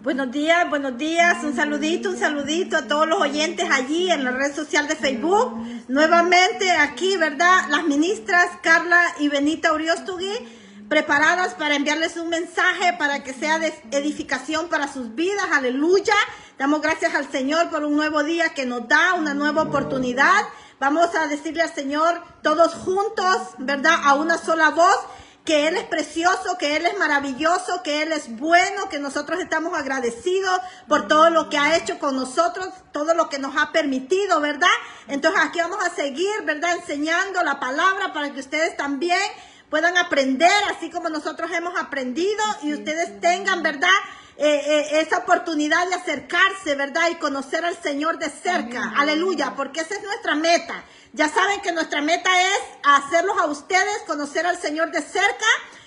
Buenos días, un saludito a todos los oyentes allí en la red social de Facebook. Nuevamente aquí, ¿verdad? Las ministras Carla y Benita Uriostegui, preparadas para enviarles un mensaje para que sea de edificación para sus vidas. Aleluya. Damos gracias al Señor por un nuevo día que nos da, una nueva oportunidad. Vamos a decirle al Señor todos juntos, ¿verdad? A una sola voz, que Él es precioso, que Él es maravilloso, que Él es bueno, que nosotros estamos agradecidos por todo lo que ha hecho con nosotros, todo lo que nos ha permitido, ¿verdad? Entonces aquí vamos a seguir, ¿verdad? Enseñando la palabra para que ustedes también puedan aprender, así como nosotros hemos aprendido, y ustedes tengan, ¿verdad? Esa oportunidad de acercarse, ¿verdad? Y conocer al Señor de cerca. Aleluya, porque esa es nuestra meta. Ya saben que nuestra meta es hacerlos a ustedes conocer al Señor de cerca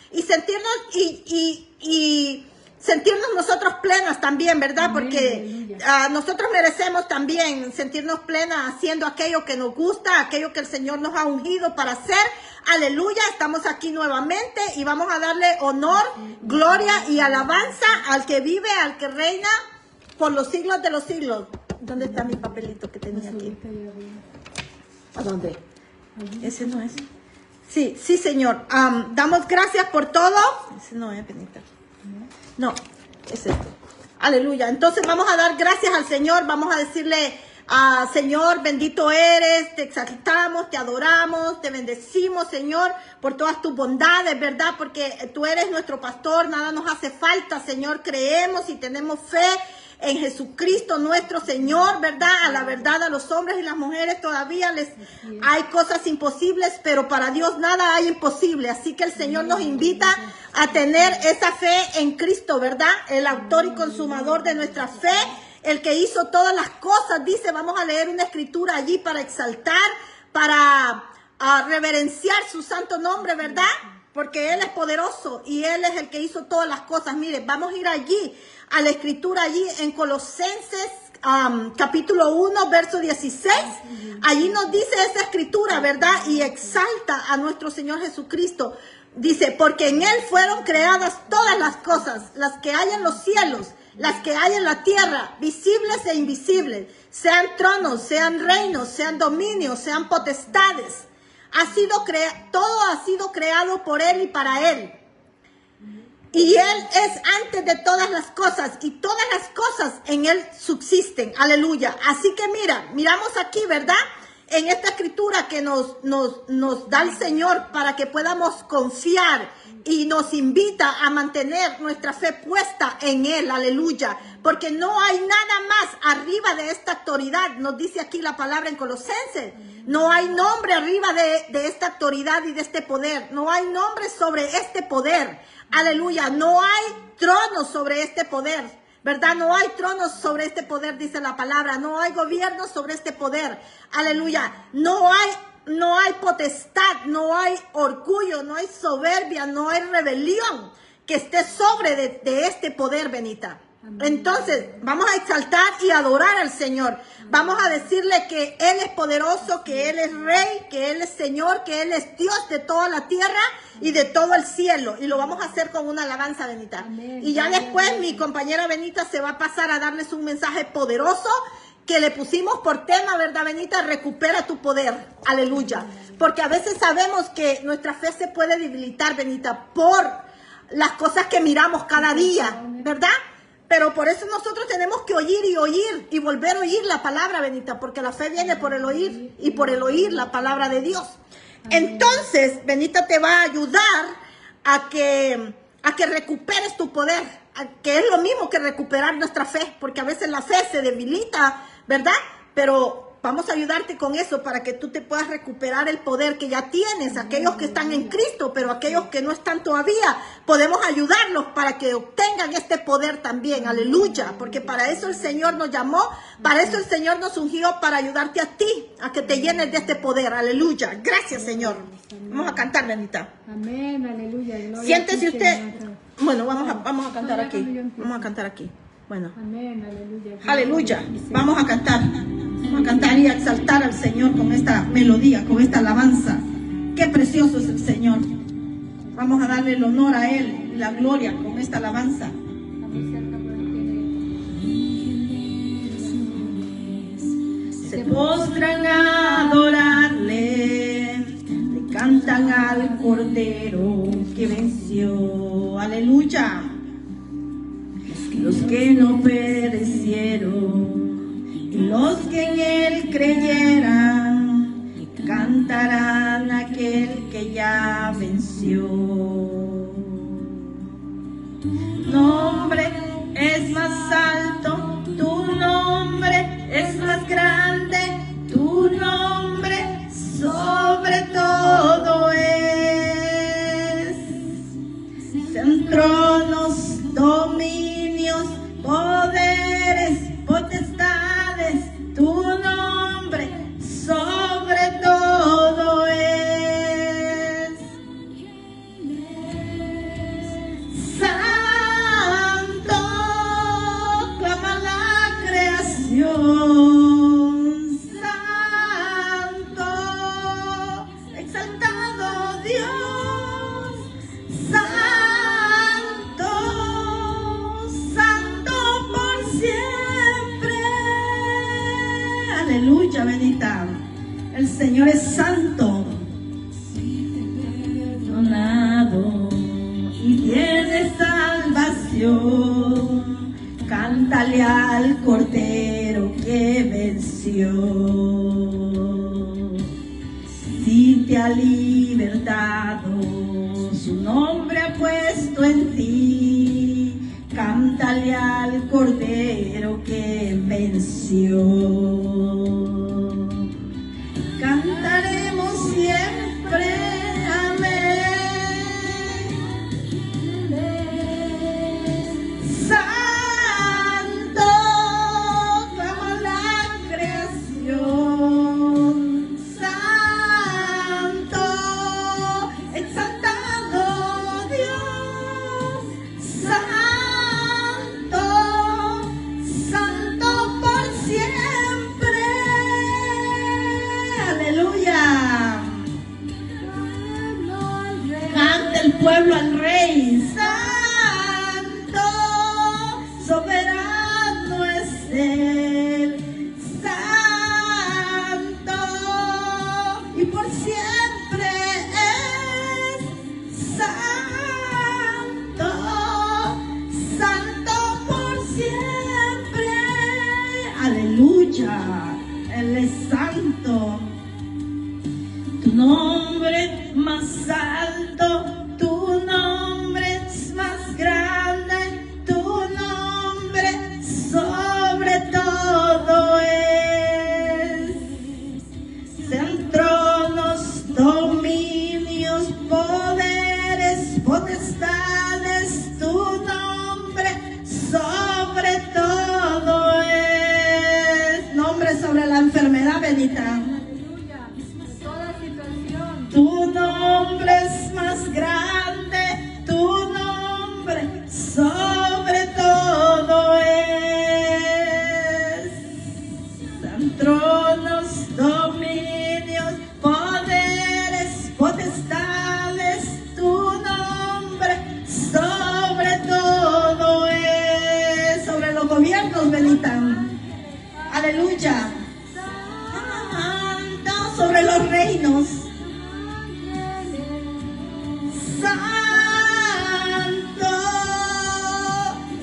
y sentirnos y sentirnos nosotros plenas también, ¿verdad? Porque nosotros merecemos también sentirnos plenas haciendo aquello que nos gusta, aquello que el Señor nos ha ungido para hacer. Aleluya, estamos aquí nuevamente y vamos a darle honor, gloria y alabanza al que vive, al que reina por los siglos de los siglos. ¿Dónde está mi papelito que tenía aquí? ¿A dónde? Ese no es. Sí, Señor. Damos gracias por todo. Ese no es, Benita. No, es este. Aleluya. Entonces vamos a dar gracias al Señor. Vamos a decirle, Señor, bendito eres. Te exaltamos, te adoramos, te bendecimos, Señor, por todas tus bondades, ¿verdad? Porque tú eres nuestro pastor. Nada nos hace falta, Señor. Creemos y tenemos fe en Jesucristo nuestro Señor, ¿verdad? A la verdad, a los hombres y las mujeres todavía les hay cosas imposibles, pero para Dios nada hay imposible. Así que el Señor nos invita a tener esa fe en Cristo, ¿verdad? El autor y consumador de nuestra fe, el que hizo todas las cosas. Dice, vamos a leer una escritura allí para exaltar, para reverenciar su santo nombre, ¿verdad? Porque Él es poderoso y Él es el que hizo todas las cosas. Mire, vamos a ir allí a la escritura allí en Colosenses capítulo 1, verso 16. Allí nos dice esa escritura, ¿verdad? Y exalta a nuestro Señor Jesucristo. Dice, porque en Él fueron creadas todas las cosas, las que hay en los cielos, las que hay en la tierra, visibles e invisibles, sean tronos, sean reinos, sean dominios, sean potestades. Todo ha sido creado por Él y para Él. Y Él es antes de todas las cosas, y todas las cosas en Él subsisten. Aleluya. Así que miramos aquí, ¿verdad? En esta escritura que nos da el Señor para que podamos confiar y nos invita a mantener nuestra fe puesta en Él. Aleluya. Porque no hay nada más arriba de esta autoridad. Nos dice aquí la palabra en Colosenses. No hay nombre arriba de esta autoridad y de este poder. No hay nombre sobre este poder. Aleluya. No hay trono sobre este poder, ¿verdad? No hay tronos sobre este poder, dice la palabra. No hay gobierno sobre este poder. Aleluya. No hay potestad, no hay orgullo, no hay soberbia, no hay rebelión que esté sobre de este poder, Benita. Entonces, vamos a exaltar y adorar al Señor. Vamos a decirle que Él es poderoso, que Él es Rey, que Él es Señor, que Él es Dios de toda la tierra y de todo el cielo. Y lo vamos a hacer con una alabanza, Benita. Amén. Y ya después mi compañera Benita se va a pasar a darles un mensaje poderoso que le pusimos por tema, ¿verdad, Benita? Recupera tu poder. Aleluya. Porque a veces sabemos que nuestra fe se puede debilitar, Benita, por las cosas que miramos cada día, ¿verdad? Pero por eso nosotros tenemos que oír y volver a oír la palabra, Benita, porque la fe viene por el oír y por el oír la palabra de Dios. Entonces, Benita te va a ayudar a que recuperes tu poder, que es lo mismo que recuperar nuestra fe, porque a veces la fe se debilita, ¿verdad? Pero vamos a ayudarte con eso para que tú te puedas recuperar el poder que ya tienes. Aquellos que están en Cristo, pero aquellos que no están todavía, podemos ayudarlos para que obtengan este poder también. Aleluya, porque para eso el Señor nos llamó, para eso el Señor nos ungió, para ayudarte a ti, a que te llenes de este poder. Aleluya. Gracias, Señor. Vamos a cantar, Benita. Amén, aleluya. Gloria. Siéntese usted. Bueno, vamos a cantar aquí. Vamos a cantar aquí. Bueno. Amén, aleluya. Aleluya. Vamos a cantar. Vamos a cantar y a exaltar al Señor con esta melodía, con esta alabanza. Qué precioso es el Señor. Vamos a darle el honor a Él y la gloria con esta alabanza. postran a adorarle, le cantan al Cordero que venció. Aleluya. Los que no perecieron y los que en él creyeran, cantarán a aquel que ya venció. Nombre es más alto, tu nombre es más grande, tu nombre sobre todo es. Sean tronos, dominios, poderes, potestades, tu nombre sobre todo es. Santo, clama la creación. Santo, exaltado Dios. Santo, santo por siempre. Aleluya, bendita. El Señor es santo, perdonado y tiene salvación. Cántale al Cordero que venció. Si te ha libertado, su nombre ha puesto en ti. Cántale al Cordero que venció. Cantaremos siempre, amén. Santo, clama la creación. Santo, exaltado Dios. Santo, santo por siempre. Aleluya. Canta el pueblo al Rey. Santo, soberano es Él. Santo, y por siempre es. Santo, santo por siempre. Aleluya. Él es santo. Tu nombre más alto, tu nombre es más grande, tu nombre sobre todo es. Sean tronos, dominios, poderes, potestades, tu nombre sobre todo es. Nombre sobre la enfermedad, bendita. Tu nombre es más grande, tu nombre sobre todo es. San tronos, dominios, poderes, potestades, tu nombre sobre todo es. Sobre los gobiernos, bendita. Aleluya. Santo, sobre los reinos. Santo,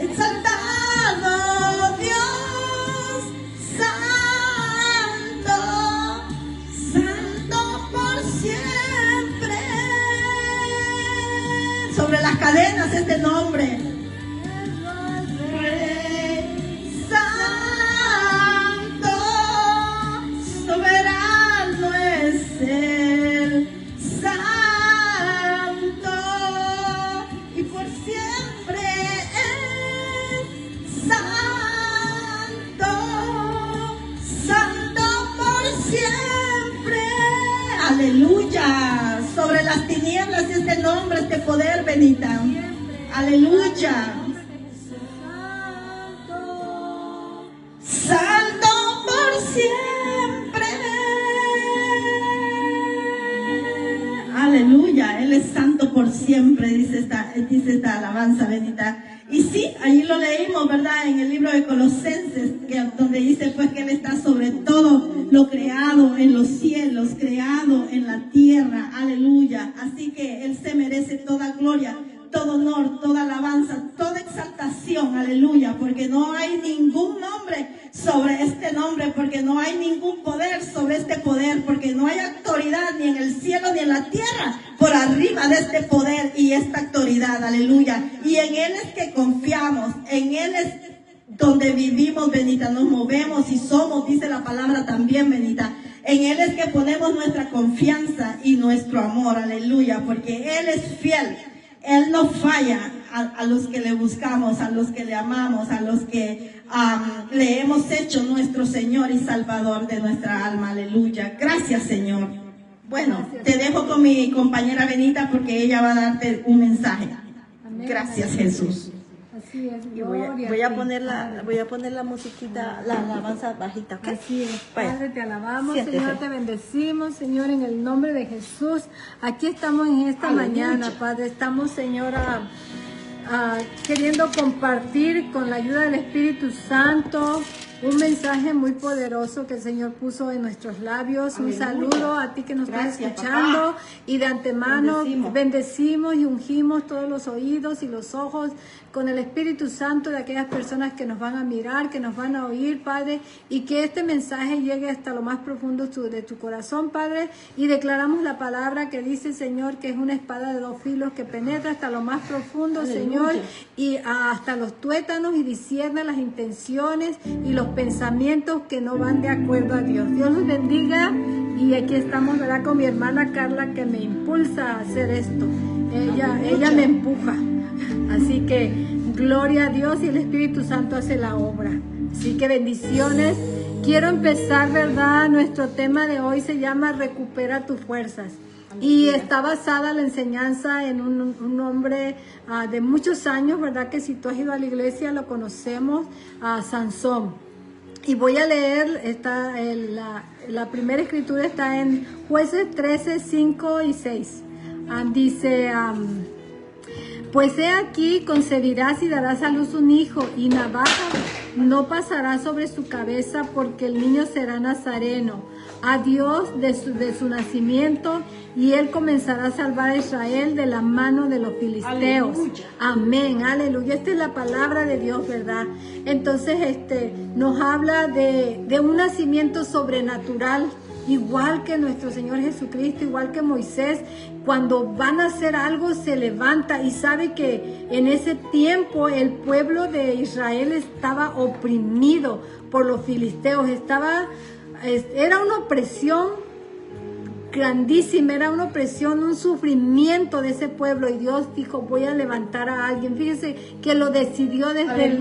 exaltado Dios. Santo, santo por siempre. Sobre las cadenas este nombre. Rey santo, soberano es Él. Santo, y por siempre es. Santo, santo por siempre. Aleluya. Sobre las tinieblas este nombre, este poder, bendita. Aleluya. Santo por siempre. Aleluya. Él es santo por siempre, dice esta alabanza, bendita. Y sí, allí lo leímos, ¿verdad? En el libro de Colosenses, donde dice pues que Él está sobre todo lo creado en los cielos, creado en la tierra, aleluya. Así que Él se merece toda gloria, todo honor, toda alabanza, toda exaltación, aleluya, porque no hay ningún nombre sobre este nombre, porque no hay ningún poder sobre este poder, porque no hay autoridad ni en el cielo ni en la tierra por arriba de este poder y esta autoridad, aleluya. Y en Él es que confiamos, en Él es donde vivimos, bendita, nos movemos y somos, dice la palabra también, bendita. En Él es que ponemos nuestra confianza y nuestro amor, aleluya, porque Él es fiel. Él no falla a los que le buscamos, a los que le amamos, a los que le hemos hecho nuestro Señor y Salvador de nuestra alma. Aleluya. Gracias, Señor. Bueno, te dejo con mi compañera Benita porque ella va a darte un mensaje. Amén. Gracias, Jesús. Así es, Y voy a poner la musiquita, la alabanza bajita, ¿ok? Así es. Vaya. Padre, te alabamos, Siéntese. Señor, te bendecimos, Señor, en el nombre de Jesús. Aquí estamos en esta Aleluya. mañana, Padre. Estamos, Señor, queriendo compartir con la ayuda del Espíritu Santo un mensaje muy poderoso que el Señor puso en nuestros labios. Aleluya. Un saludo a ti que nos estás Gracias, escuchando. papá. Y de antemano Bendecimos. y ungimos todos los oídos y los ojos con el Espíritu Santo de aquellas personas que nos van a mirar, que nos van a oír, Padre, y que este mensaje llegue hasta lo más profundo de tu corazón, Padre, y declaramos la palabra que dice, Señor, que es una espada de dos filos que penetra hasta lo más profundo, Aleluya. Señor, y hasta los tuétanos, y discierne las intenciones y los pensamientos que no van de acuerdo a Dios. Dios los bendiga, y aquí estamos, ¿verdad?, con mi hermana Carla, que me impulsa a hacer esto. Ella me empuja. Así que gloria a Dios, y el Espíritu Santo hace la obra. Así que bendiciones. Quiero empezar, ¿verdad? Nuestro tema de hoy se llama Recupera tus fuerzas. Y está basada la enseñanza en un hombre de muchos años, ¿verdad? Que si tú has ido a la iglesia lo conocemos, a Sansón. Y voy a leer, la primera escritura está en Jueces 13, 5 y 6. Dice... Pues he aquí, concebirás y darás a luz un hijo, y navaja no pasará sobre su cabeza, porque el niño será nazareno a Dios de su nacimiento, y él comenzará a salvar a Israel de la mano de los filisteos. Aleluya. Amén, aleluya. Esta es la palabra de Dios, ¿verdad? Entonces, nos habla de un nacimiento sobrenatural. Igual que nuestro Señor Jesucristo, igual que Moisés, cuando van a hacer algo se levanta y sabe que en ese tiempo el pueblo de Israel estaba oprimido por los filisteos, era una opresión grandísima, era una opresión, un sufrimiento de ese pueblo, y Dios dijo, voy a levantar a alguien. Fíjense que lo decidió desde el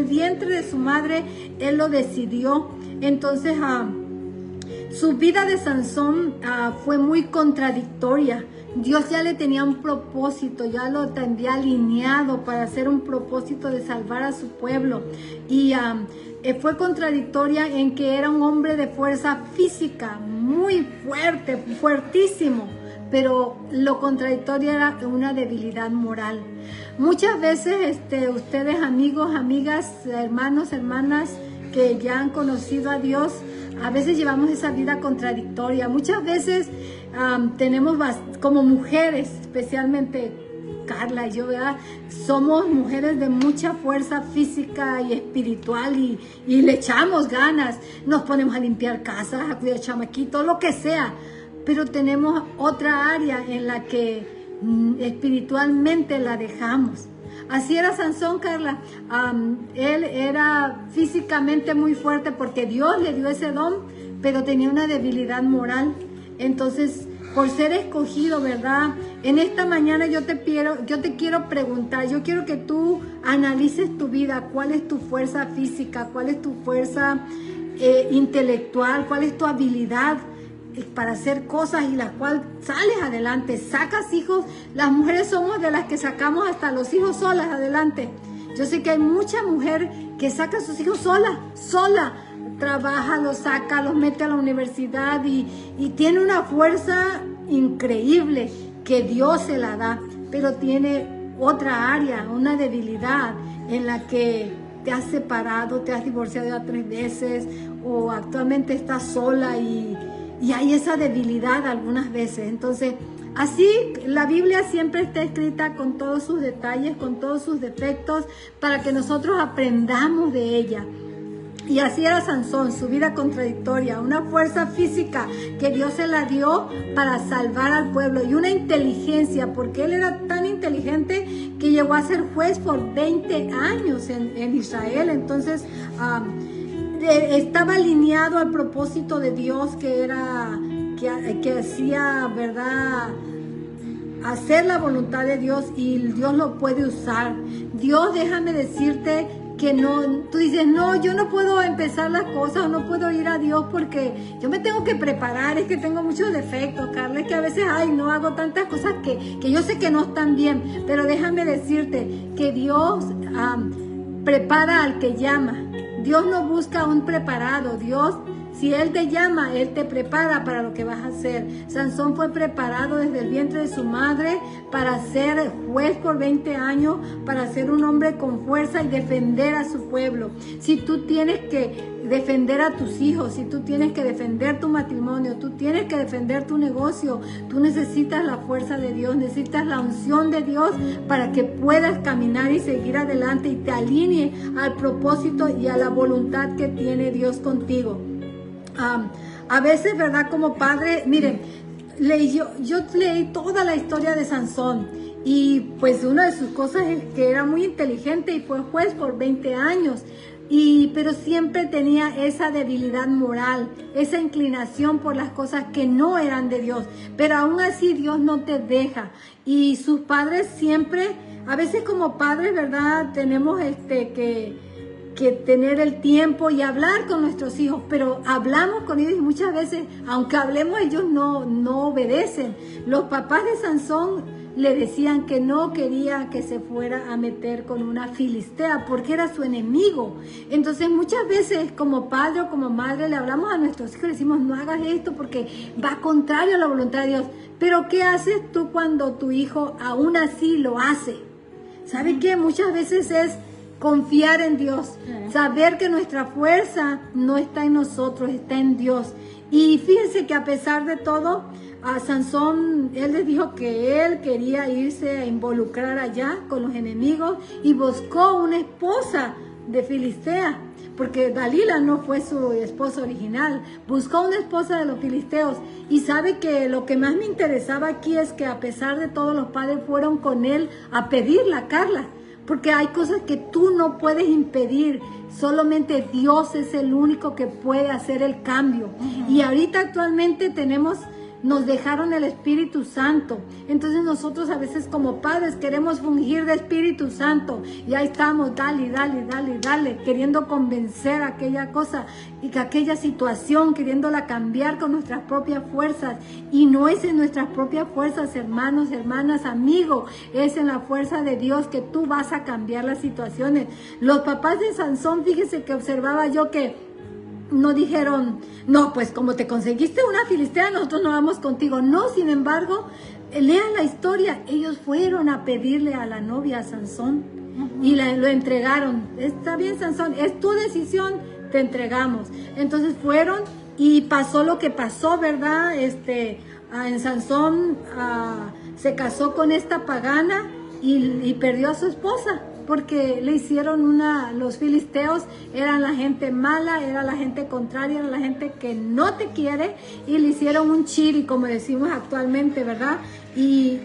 vientre de su madre, Él lo decidió. Entonces, su vida de Sansón fue muy contradictoria. Dios ya le tenía un propósito, ya lo tendría alineado para hacer un propósito de salvar a su pueblo. Y fue contradictoria en que era un hombre de fuerza física, muy fuerte, fuertísimo. Pero lo contradictorio era una debilidad moral. Muchas veces ustedes, amigos, amigas, hermanos, hermanas, que ya han conocido a Dios, a veces llevamos esa vida contradictoria. Muchas veces tenemos, como mujeres, especialmente Carla y yo, ¿verdad? Somos mujeres de mucha fuerza física y espiritual, y le echamos ganas. Nos ponemos a limpiar casas, a cuidar chamaquitos, lo que sea. Pero tenemos otra área en la que espiritualmente la dejamos. Así era Sansón, Carla. Él era físicamente muy fuerte porque Dios le dio ese don, pero tenía una debilidad moral. Entonces, por ser escogido, ¿verdad? En esta mañana yo te quiero preguntar, yo quiero que tú analices tu vida. ¿Cuál es tu fuerza física? ¿Cuál es tu fuerza intelectual? ¿Cuál es tu habilidad para hacer cosas y la cual sales adelante, sacas hijos? Las mujeres somos de las que sacamos hasta los hijos solas adelante. Yo sé que hay mucha mujer que saca a sus hijos sola, trabaja, los saca, los mete a la universidad y tiene una fuerza increíble que Dios se la da, pero tiene otra área, una debilidad en la que te has separado, te has divorciado ya 3 veces o actualmente estás sola y hay esa debilidad algunas veces. Entonces, así la Biblia siempre está escrita con todos sus detalles, con todos sus defectos, para que nosotros aprendamos de ella. Y así era Sansón, su vida contradictoria, una fuerza física que Dios se la dio para salvar al pueblo y una inteligencia, porque él era tan inteligente que llegó a ser juez por 20 años en Israel. Entonces estaba alineado al propósito de Dios, que era que hacía, ¿verdad?, hacer la voluntad de Dios, y Dios lo puede usar. Dios, déjame decirte que no, tú dices, no, yo no puedo empezar las cosas, o no puedo ir a Dios porque yo me tengo que preparar, es que tengo muchos defectos, Carla, es que a veces, no hago tantas cosas que yo sé que no están bien, pero déjame decirte que Dios prepara al que llama. Dios no busca a un preparado. Dios, si Él te llama, Él te prepara para lo que vas a hacer. Sansón fue preparado desde el vientre de su madre para ser juez por 20 años, para ser un hombre con fuerza y defender a su pueblo. Si tú tienes que defender a tus hijos, si tú tienes que defender tu matrimonio, tú tienes que defender tu negocio, tú necesitas la fuerza de Dios, necesitas la unción de Dios para que puedas caminar y seguir adelante y te alinee al propósito y a la voluntad que tiene Dios contigo. A veces, ¿verdad? Como padre, miren, yo leí toda la historia de Sansón, y pues una de sus cosas es que era muy inteligente y fue juez por 20 años. Pero siempre tenía esa debilidad moral, esa inclinación por las cosas que no eran de Dios. Pero aún así Dios no te deja. Y sus padres siempre, a veces como padres, ¿verdad?, tenemos que tener el tiempo y hablar con nuestros hijos, pero hablamos con ellos y muchas veces, aunque hablemos, ellos no obedecen. Los papás de Sansón le decían que no quería que se fuera a meter con una filistea porque era su enemigo. Entonces muchas veces como padre o como madre le hablamos a nuestros hijos, le decimos, no hagas esto porque va contrario a la voluntad de Dios. Pero ¿qué haces tú cuando tu hijo aún así lo hace? ¿Sabe qué? Muchas veces es confiar en Dios, saber que nuestra fuerza no está en nosotros, está en Dios. Y fíjense que a pesar de todo, a Sansón, él les dijo que él quería irse a involucrar allá con los enemigos y buscó una esposa de Filistea, porque Dalila no fue su esposa original, buscó una esposa de los filisteos. Y sabe que lo que más me interesaba aquí es que a pesar de todo, los padres fueron con él a pedirla, Carla, porque hay cosas que tú no puedes impedir, solamente Dios es el único que puede hacer el cambio. Y ahorita actualmente nos dejaron el Espíritu Santo. Entonces nosotros a veces como padres queremos fungir de Espíritu Santo y ahí estamos, dale, queriendo convencer aquella cosa y que aquella situación, queriéndola cambiar con nuestras propias fuerzas. Y no es en nuestras propias fuerzas, hermanos, hermanas, amigos, es en la fuerza de Dios que tú vas a cambiar las situaciones. Los papás de Sansón, fíjese que observaba yo que no dijeron, no, pues como te conseguiste una filistea, nosotros no vamos contigo. No, sin embargo, lean la historia. Ellos fueron a pedirle a la novia a Sansón y lo entregaron. Está bien, Sansón, es tu decisión, te entregamos. Entonces fueron y pasó lo que pasó, ¿verdad? En Sansón se casó con esta pagana y perdió a su esposa, porque le hicieron los filisteos eran la gente mala, era la gente contraria, era la gente que no te quiere, y le hicieron un chiri, como decimos actualmente, ¿verdad? Él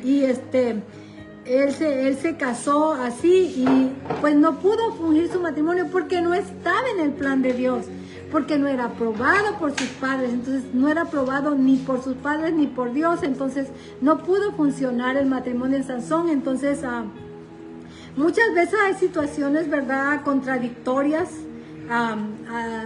se casó así y pues no pudo fungir su matrimonio porque no estaba en el plan de Dios, porque no era aprobado por sus padres. Entonces no era aprobado ni por sus padres ni por Dios, entonces no pudo funcionar el matrimonio de Sansón. Entonces muchas veces hay situaciones, ¿verdad?, contradictorias, a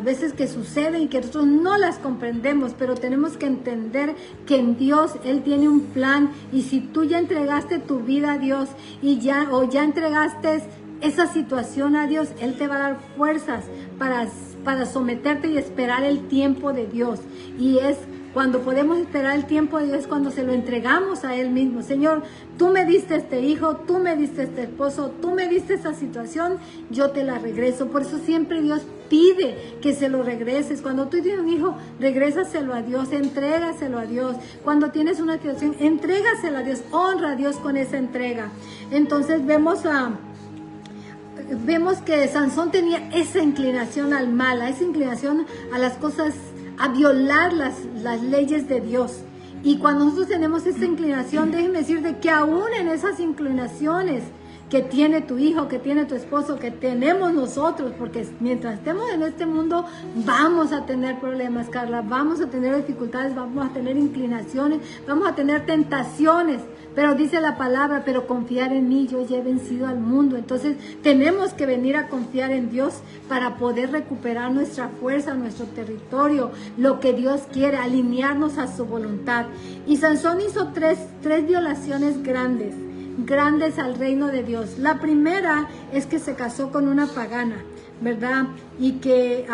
veces que suceden y que nosotros no las comprendemos, pero tenemos que entender que en Dios Él tiene un plan, y si tú ya entregaste tu vida a Dios ya entregaste esa situación a Dios, Él te va a dar fuerzas para someterte y esperar el tiempo de Dios. Y es Cuando podemos esperar el tiempo de Dios es cuando se lo entregamos a Él mismo. Señor, tú me diste este hijo, tú me diste este esposo, tú me diste esta situación, yo te la regreso. Por eso siempre Dios pide que se lo regreses. Cuando tú tienes un hijo, regrésaselo a Dios, entrégaselo a Dios. Cuando tienes una situación, entrégaselo a Dios, honra a Dios con esa entrega. Entonces vemos que Sansón tenía esa inclinación al mal, esa inclinación a las cosas, a violar las leyes de Dios. Y cuando nosotros tenemos esa inclinación, déjenme decirte que aún en esas inclinaciones que tiene tu hijo, que tiene tu esposo, que tenemos nosotros, porque mientras estemos en este mundo vamos a tener problemas, Carla, vamos a tener dificultades, vamos a tener inclinaciones, vamos a tener tentaciones, pero dice la palabra, pero confiar en mí, yo ya he vencido al mundo. Entonces tenemos que venir a confiar en Dios para poder recuperar nuestra fuerza, nuestro territorio, lo que Dios quiere, alinearnos a su voluntad. Y Sansón hizo tres violaciones grandes al reino de Dios. La primera es que se casó con una pagana, ¿verdad? Y que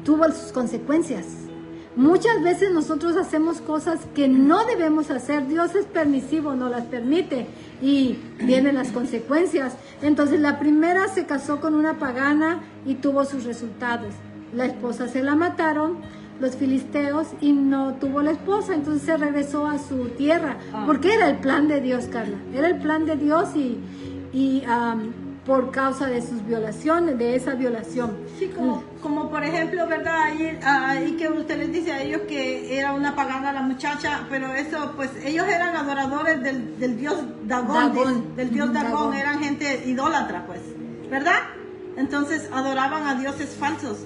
tuvo sus consecuencias. Muchas veces nosotros hacemos cosas que no debemos hacer. Dios es permisivo, no las permite y vienen las consecuencias. Entonces la primera se casó con una pagana y tuvo sus resultados. La esposa se la mataron los filisteos y no tuvo la esposa, entonces se regresó a su tierra, porque era el plan de Dios, Carla, era el plan de Dios y por causa de sus violaciones, de esa violación. Sí, como por ejemplo, ¿verdad? Ahí que usted les dice a ellos que era una pagana la muchacha, pero eso, pues ellos eran adoradores del dios Dagón, del dios Dagón, eran gente idólatra, pues, ¿verdad? Entonces adoraban a dioses falsos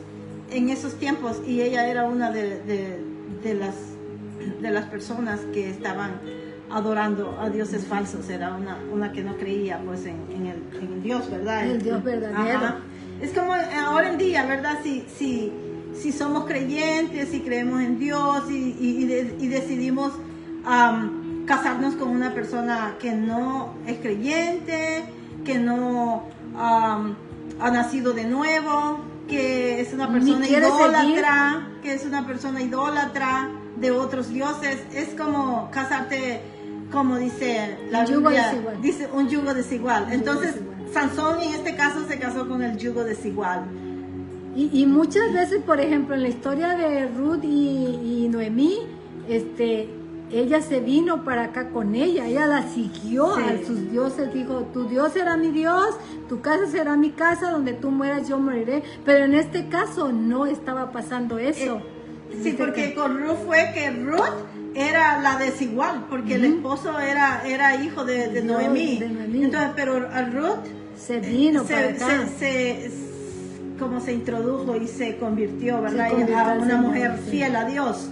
en esos tiempos, y ella era una de las personas que estaban adorando a dioses falsos. Era una que no creía pues en el Dios, ¿verdad? El Dios verdadero. Ajá. Es como ahora en día, ¿verdad? Si somos creyentes, si creemos en Dios y decidimos casarnos con una persona que no es creyente, que no ha nacido de nuevo, que es una persona idólatra, de otros dioses, es como casarte, como dice la Biblia, dice un yugo desigual. Entonces Sansón en este caso se casó con el yugo desigual. Y muchas veces, por ejemplo, en la historia de Ruth y Noemí, ella se vino para acá con ella la siguió a sus dioses, dijo, tu Dios será mi Dios, tu casa será mi casa, donde tú mueras yo moriré, pero en este caso no estaba pasando eso. Sí, porque con Ruth fue que Ruth era la desigual, porque el esposo era hijo de Noemí. Entonces, pero a Ruth se vino para acá. Como se introdujo y se convirtió, ¿verdad? A una mujer fiel a Dios.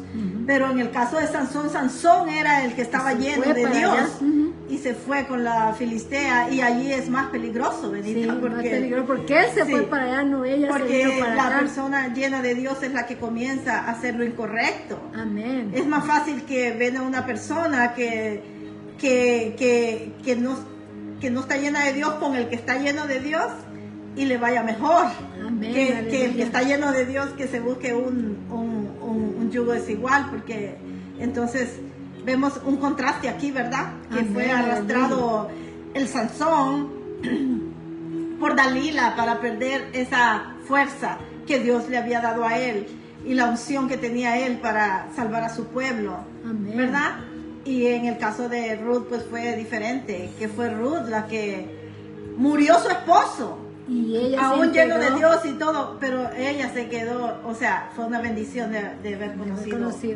Pero en el caso de Sansón era el que estaba lleno de Dios y se fue con la filistea, y allí es más peligroso, Benita, porque más peligroso, porque él se fue para allá, no ella se vino para acá. La persona llena de Dios es la que comienza a hacer lo incorrecto. Amén. Es más fácil que venga una persona que no está llena de Dios con el que está lleno de Dios y le vaya mejor. Amén, que el que está lleno de Dios, que se busque un yugo desigual, porque entonces vemos un contraste aquí, ¿verdad? Que fue arrastrado el Sansón por Dalila para perder esa fuerza que Dios le había dado a él y la unción que tenía él para salvar a su pueblo. Amén. ¿Verdad? Y en el caso de Ruth pues fue diferente, que fue Ruth la que murió su esposo. Y ella aún lleno de Dios y todo, pero ella se quedó, o sea, fue una bendición de haber conocido sí.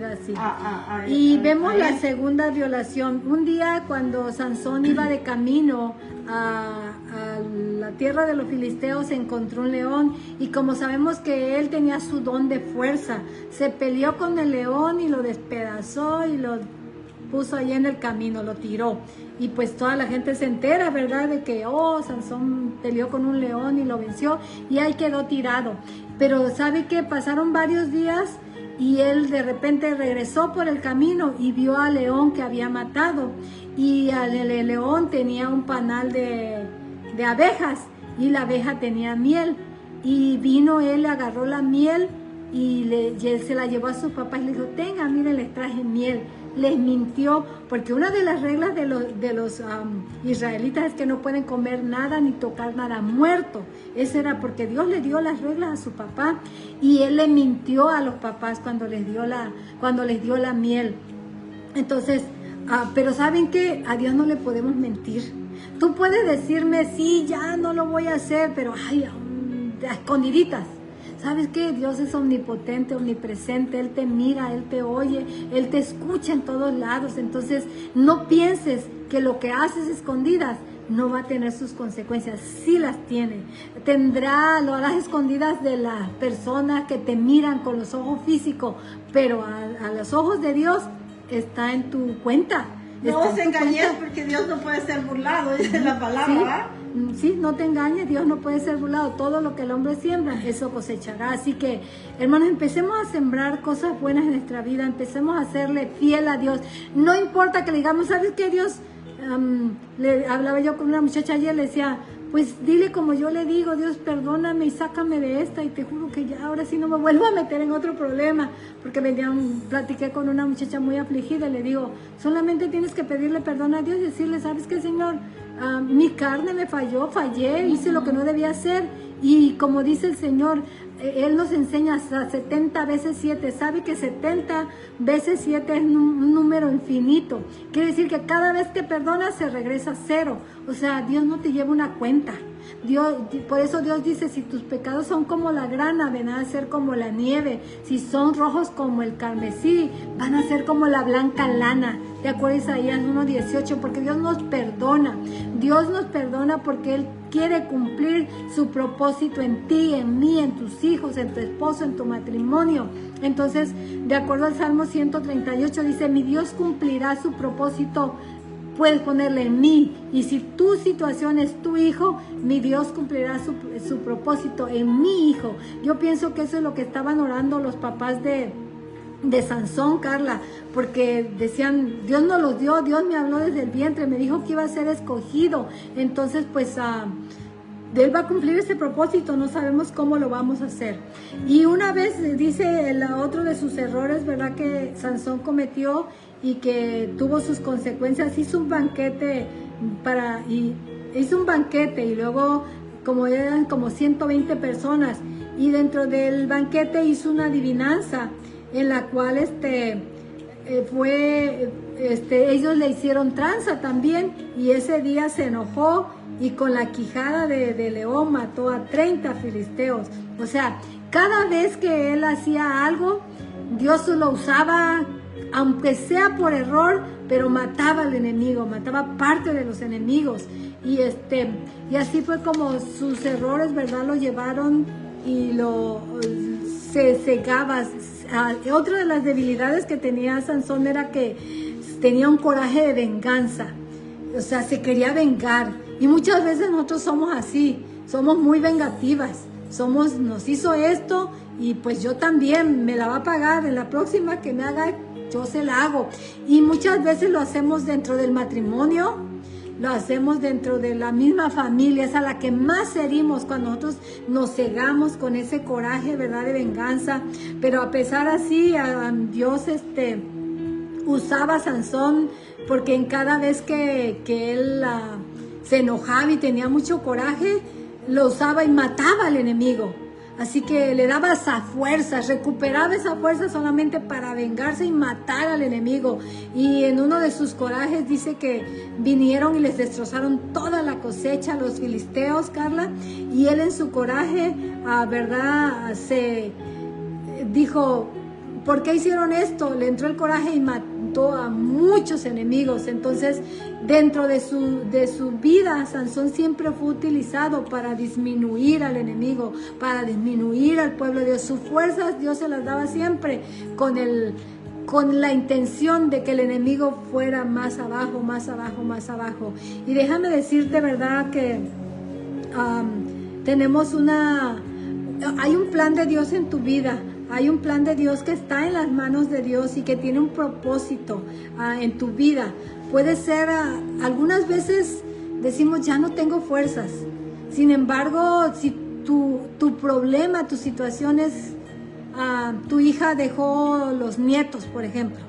Y vemos la segunda violación. Un día cuando Sansón iba de camino a la tierra de los filisteos, se encontró un león, y como sabemos que él tenía su don de fuerza, se peleó con el león y lo despedazó y lo puso ahí en el camino, lo tiró. Y pues toda la gente se entera, ¿verdad? De que, Sansón peleó con un león y lo venció, y ahí quedó tirado. Pero ¿sabe qué? Pasaron varios días y él de repente regresó por el camino y vio al león que había matado. Y el león tenía un panal de abejas, y la abeja tenía miel. Y vino él, agarró la miel y él se la llevó a sus papás y le dijo, tenga, miren, les traje miel. Les mintió, porque una de las reglas de los israelitas es que no pueden comer nada ni tocar nada muerto. Eso era porque Dios le dio las reglas a su papá y él le mintió a los papás cuando les dio la miel. Entonces, pero ¿saben qué? A Dios no le podemos mentir. Tú puedes decirme, sí, ya no lo voy a hacer, pero ay, a escondiditas. ¿Sabes qué? Dios es omnipotente, omnipresente, Él te mira, Él te oye, Él te escucha en todos lados. Entonces, no pienses que lo que haces escondidas no va a tener sus consecuencias. Sí las tiene. Lo harás escondidas de las personas que te miran con los ojos físicos, pero a los ojos de Dios está en tu cuenta. No os engañéis porque Dios no puede ser burlado, dice la palabra, ¿verdad? Sí, no te engañes, Dios no puede ser burlado. Todo lo que el hombre siembra, eso cosechará. Así que, hermanos, empecemos a sembrar cosas buenas en nuestra vida, empecemos a serle fiel a Dios. No importa que le digamos, ¿sabes qué, Dios? Le hablaba yo con una muchacha ayer, le decía, pues dile como yo le digo, Dios, perdóname y sácame de esta, y te juro que ya ahora sí no me vuelvo a meter en otro problema, porque platiqué con una muchacha muy afligida y le digo, solamente tienes que pedirle perdón a Dios y decirle, ¿sabes qué, Señor? Mi carne me fallé, hice lo que no debía hacer, y como dice el Señor, Él nos enseña hasta 70 veces 7, sabe que 70 veces 7 es un número infinito, quiere decir que cada vez que perdonas se regresa a 0, o sea, Dios no te lleva una cuenta. Por eso Dios dice, si tus pecados son como la grana, van a ser como la nieve. Si son rojos como el carmesí, van a ser como la blanca lana. De acuerdo a Isaías 1:18, porque Dios nos perdona. Dios nos perdona porque Él quiere cumplir su propósito en ti, en mí, en tus hijos, en tu esposo, en tu matrimonio. Entonces, de acuerdo al Salmo 138, dice, mi Dios cumplirá su propósito. Puedes ponerle en mí, y si tu situación es tu hijo, mi Dios cumplirá su propósito en mi hijo. Yo pienso que eso es lo que estaban orando los papás de Sansón, Carla, porque decían, Dios nos los dio, Dios me habló desde el vientre, me dijo que iba a ser escogido. Entonces, pues, Él va a cumplir ese propósito, no sabemos cómo lo vamos a hacer. Y una vez dice otro de sus errores, ¿verdad?, que Sansón cometió y que tuvo sus consecuencias. Hizo un banquete y luego, como eran como 120 personas, y dentro del banquete hizo una adivinanza en la cual ellos le hicieron tranza también, y ese día se enojó y con la quijada de león mató a 30 filisteos. O sea, cada vez que él hacía algo, Dios lo usaba, aunque sea por error, pero mataba al enemigo, mataba parte de los enemigos. Y así fue como sus errores, ¿verdad?, lo llevaron y se cegaba. Otra de las debilidades que tenía Sansón era que tenía un coraje de venganza, o sea, se quería vengar. Y muchas veces nosotros somos así, somos muy vengativas, nos hizo esto y pues yo también me la va a pagar, en la próxima que me haga yo se la hago. Y muchas veces lo hacemos dentro del matrimonio, lo hacemos dentro de la misma familia, es a la que más herimos cuando nosotros nos cegamos con ese coraje, ¿verdad?, de venganza. Pero a pesar así, Dios usaba a Sansón, porque en cada vez que él se enojaba y tenía mucho coraje, lo usaba y mataba al enemigo. Así que le daba esa fuerza, recuperaba esa fuerza solamente para vengarse y matar al enemigo. Y en uno de sus corajes dice que vinieron y les destrozaron toda la cosecha a los filisteos, Carla. Y él en su coraje, ¿verdad?, se dijo, ¿por qué hicieron esto? Le entró el coraje y mató a muchos enemigos. Entonces, dentro de su vida, Sansón siempre fue utilizado para disminuir al enemigo, para disminuir al pueblo de Dios. Sus fuerzas Dios se las daba siempre con la intención de que el enemigo fuera más abajo, más abajo, más abajo. Y déjame decirte, ¿verdad?, que hay un plan de Dios en tu vida. Hay un plan de Dios que está en las manos de Dios y que tiene un propósito en tu vida. Puede ser, algunas veces decimos, ya no tengo fuerzas. Sin embargo, si tu problema, tu situación es tu hija dejó los nietos, por ejemplo,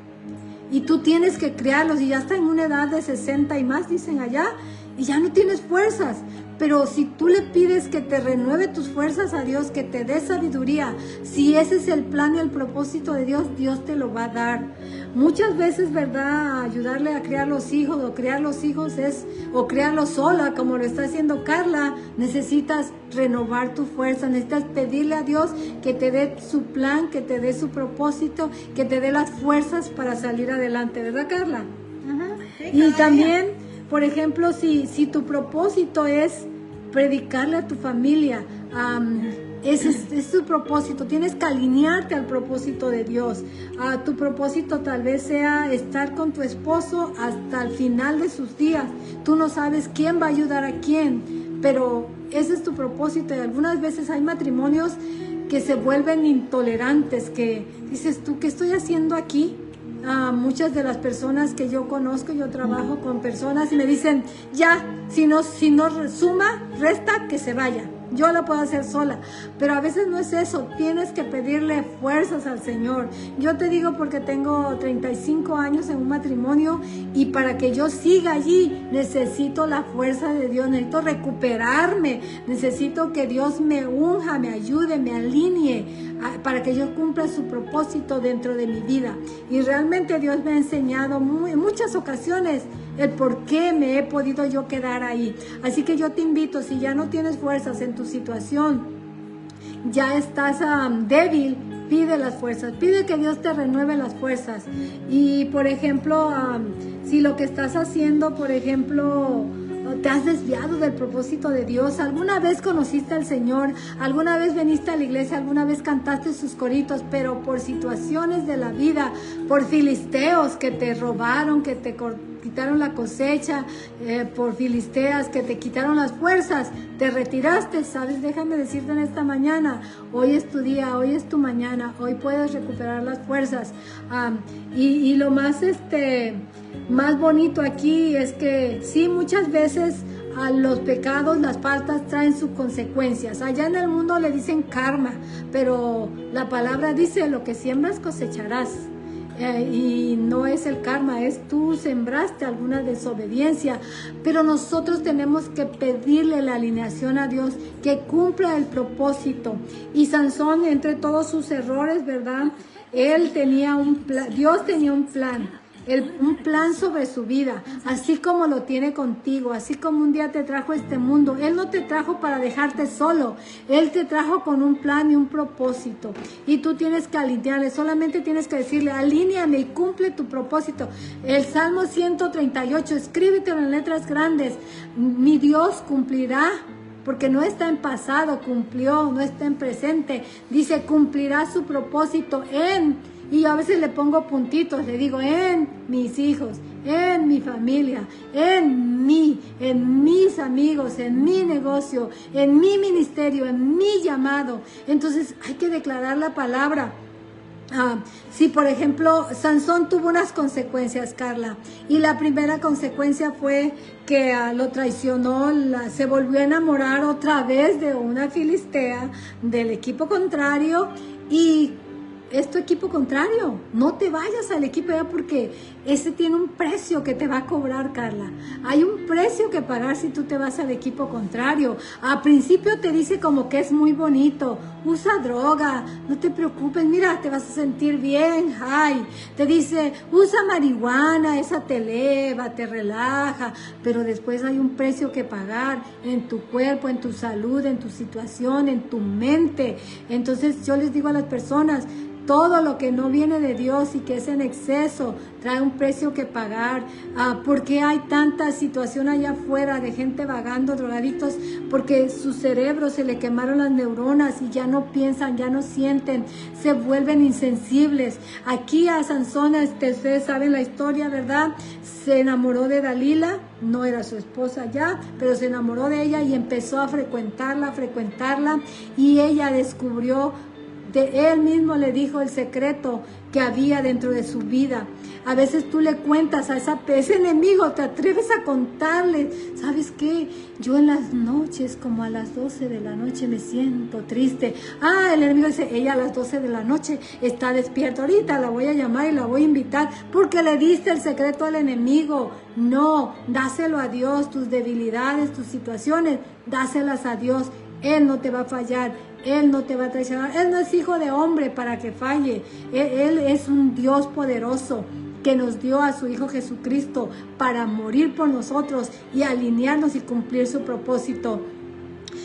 y tú tienes que criarlos y ya está en una edad de 60 y más, dicen allá, y ya no tienes fuerzas. Pero si tú le pides que te renueve tus fuerzas a Dios, que te dé sabiduría, si ese es el plan y el propósito de Dios, Dios te lo va a dar. Muchas veces, ¿verdad? Ayudarle a criar los hijos o criarlos sola, como lo está haciendo Carla, necesitas renovar tu fuerza, necesitas pedirle a Dios que te dé su plan, que te dé su propósito, que te dé las fuerzas para salir adelante, ¿verdad, Carla? Sí, Y cada también, por ejemplo, si tu propósito es predicarle a tu familia, ese es tu propósito, tienes que alinearte al propósito de Dios. Tu propósito tal vez sea estar con tu esposo hasta el final de sus días. Tú no sabes quién va a ayudar a quién, pero ese es tu propósito. Y algunas veces hay matrimonios que se vuelven intolerantes, que dices tú, ¿qué estoy haciendo aquí? Muchas de las personas que yo conozco, yo trabajo con personas y me dicen, ya, si no suma, resta, que se vaya. Yo la puedo hacer sola, pero a veces no es eso, tienes que pedirle fuerzas al Señor. Yo te digo porque tengo 35 años en un matrimonio y para que yo siga allí necesito la fuerza de Dios, necesito recuperarme, necesito que Dios me unja, me ayude, me alinee para que yo cumpla su propósito dentro de mi vida. Y realmente Dios me ha enseñado en muchas ocasiones el por qué me he podido yo quedar ahí. Así que yo te invito, si ya no tienes fuerzas en tu situación, ya estás débil, pide las fuerzas, pide que Dios te renueve las fuerzas. Y por ejemplo, si lo que estás haciendo, por ejemplo, te has desviado del propósito de Dios, alguna vez conociste al Señor, alguna vez viniste a la iglesia, alguna vez cantaste sus coritos, pero por situaciones de la vida, por filisteos que te robaron, que te quitaron la cosecha, por filisteas que te quitaron las fuerzas, te retiraste, ¿sabes? Déjame decirte en esta mañana, hoy es tu día, hoy es tu mañana, hoy puedes recuperar las fuerzas. Y lo más bonito aquí es que sí, muchas veces a los pecados, las faltas traen sus consecuencias. Allá en el mundo le dicen karma, pero la palabra dice, lo que siembras cosecharás. Y no es el karma, es tú sembraste alguna desobediencia, pero nosotros tenemos que pedirle la alineación a Dios, que cumpla el propósito. Y Sansón, entre todos sus errores, ¿verdad? Él tenía un plan, Dios tenía un plan sobre su vida, así como lo tiene contigo, así como un día te trajo a este mundo. Él no te trajo para dejarte solo, Él te trajo con un plan y un propósito, y tú tienes que alinearle, solamente tienes que decirle, alíneame y cumple tu propósito. El Salmo 138, escríbetelo en letras grandes, mi Dios cumplirá. Porque no está en pasado, cumplió, no está en presente. Dice, cumplirá su propósito y yo a veces le pongo puntitos, le digo, en mis hijos, en mi familia, en mí, en mis amigos, en mi negocio, en mi ministerio, en mi llamado. Entonces hay que declarar la palabra. Sí, por ejemplo, Sansón tuvo unas consecuencias, Carla, y la primera consecuencia fue que lo traicionó, se volvió a enamorar otra vez de una filistea del equipo contrario, y es tu equipo contrario, no te vayas al equipo ya, porque ese tiene un precio que te va a cobrar, Carla. Hay un precio que pagar si tú te vas al equipo contrario. A principio te dice como que es muy bonito, usa droga, no te preocupes, mira, te vas a sentir bien, ay. Te dice, usa marihuana, esa te eleva, te relaja, pero después hay un precio que pagar en tu cuerpo, en tu salud, en tu situación, en tu mente. Entonces yo les digo a las personas, todo lo que no viene de Dios y que es en exceso trae un precio que pagar. ¿Por qué hay tanta situación allá afuera de gente vagando, drogadictos? Porque su cerebro se le quemaron las neuronas y ya no piensan, ya no sienten, se vuelven insensibles. Aquí a Sansón, ustedes saben la historia, ¿verdad? Se enamoró de Dalila, no era su esposa ya, pero se enamoró de ella y empezó a frecuentarla, y ella descubrió, él mismo le dijo el secreto que había dentro de su vida. A veces tú le cuentas a ese enemigo, te atreves a contarle, ¿sabes qué? Yo en las noches, como a las 12 de la noche me siento triste. El enemigo dice, ella a las 12 de la noche está despierta, ahorita la voy a llamar y la voy a invitar, porque le diste el secreto al enemigo. No, dáselo a Dios, tus debilidades, tus situaciones, dáselas a Dios. Él no te va a fallar, Él no te va a traicionar. Él no es hijo de hombre para que falle. Él es un Dios poderoso que nos dio a su Hijo Jesucristo para morir por nosotros y alinearnos y cumplir su propósito.